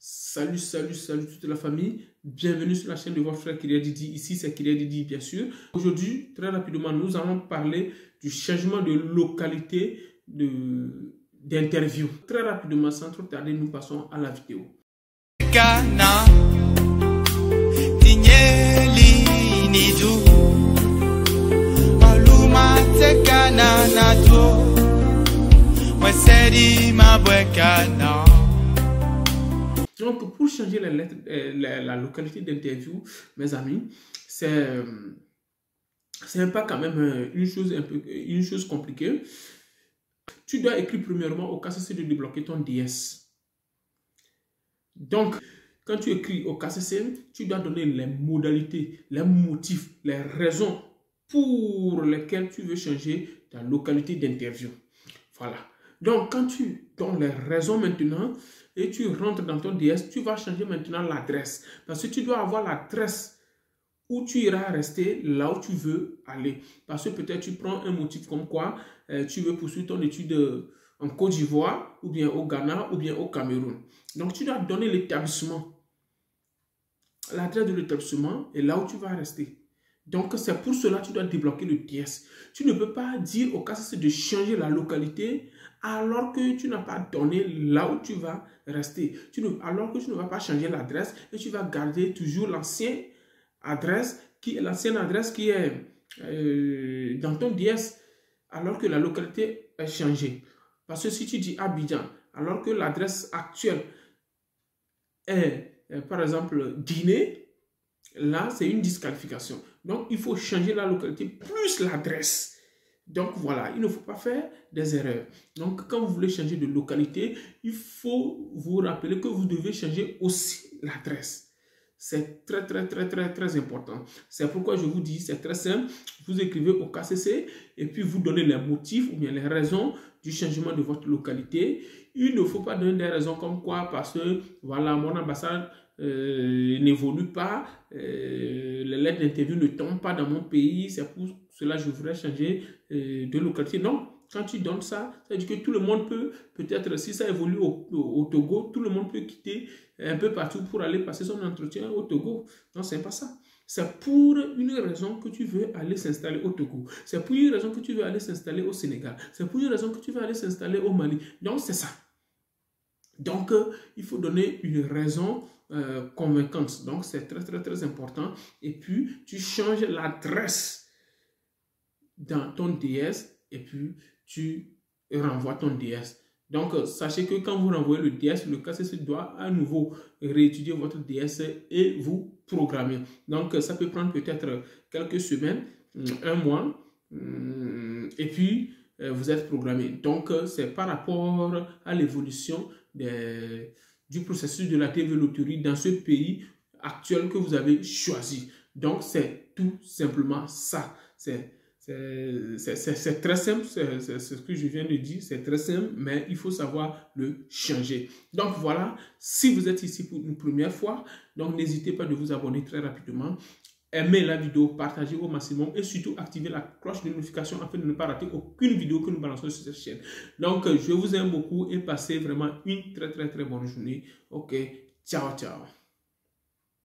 Salut toute la famille. Bienvenue sur la chaîne de votre frère Kyria Didi. Ici, c'est Kyria Didi, bien sûr. Aujourd'hui, très rapidement, nous allons parler du changement de localité d'interview. Très rapidement, sans trop tarder, nous passons à la vidéo. Donc, pour changer la localité d'interview, mes amis, c'est pas quand même une chose compliquée. Tu dois écrire premièrement au KCC de débloquer ton DS. Donc, quand tu écris au KCC, tu dois donner les modalités, les motifs, les raisons pour lesquelles tu veux changer ta localité d'interview. Voilà. Donc, quand tu donnes les raisons maintenant et tu rentres dans ton DS, tu vas changer maintenant l'adresse. Parce que tu dois avoir l'adresse où tu iras rester là où tu veux aller. Parce que peut-être tu prends un motif comme quoi tu veux poursuivre ton étude en Côte d'Ivoire, ou bien au Ghana, ou bien au Cameroun. Donc, tu dois donner l'établissement, l'adresse de l'établissement et là où tu vas rester. Donc, c'est pour cela que tu dois débloquer le DS. Tu ne peux pas dire au KCC de changer la localité alors que tu n'as pas donné là où tu vas rester. Alors que tu ne vas pas changer l'adresse et tu vas garder toujours l'ancienne adresse qui est dans ton DS alors que la localité est changée. Parce que si tu dis Abidjan alors que l'adresse actuelle est par exemple Guinée, là c'est une disqualification. Donc il faut changer la localité plus l'adresse. Donc voilà, il ne faut pas faire des erreurs. Donc quand vous voulez changer de localité, il faut vous rappeler que vous devez changer aussi l'adresse. C'est très important. C'est pourquoi je vous dis, c'est très simple. Vous écrivez au KCC et puis vous donnez les motifs ou bien les raisons du changement de votre localité. Il ne faut pas donner des raisons comme quoi parce que voilà, mon ambassade n'évolue pas, les lettres d'interview ne tombent pas dans mon pays, c'est pour cela que je voudrais changer de localité. Non, quand tu donnes ça, ça veut dire que tout le monde peut-être si ça évolue au Togo, tout le monde peut quitter un peu partout pour aller passer son entretien au Togo. Non, c'est pas ça. C'est pour une raison que tu veux aller s'installer au Togo. C'est pour une raison que tu veux aller s'installer au Sénégal. C'est pour une raison que tu veux aller s'installer au Mali. Donc, c'est ça. Donc, il faut donner une raison convaincante. Donc, c'est très important. Et puis, tu changes l'adresse dans ton DS et puis tu renvoies ton DS. Donc, sachez que quand vous renvoyez le DS, le KCC doit à nouveau réétudier votre DS et vous programmer. Donc, ça peut prendre peut-être quelques semaines, un mois, et puis vous êtes programmé. Donc, c'est par rapport à l'évolution du processus de la TV Loterie dans ce pays actuel que vous avez choisi. Donc, c'est tout simplement ça. C'est très simple, c'est ce que je viens de dire, c'est très simple, mais il faut savoir le changer. Donc voilà, si vous êtes ici pour une première fois, donc n'hésitez pas de vous abonner très rapidement, aimez la vidéo, partagez au maximum et surtout activez la cloche de notification afin de ne pas rater aucune vidéo que nous balançons sur cette chaîne. Donc je vous aime beaucoup et passez vraiment une très bonne journée. Ok, ciao.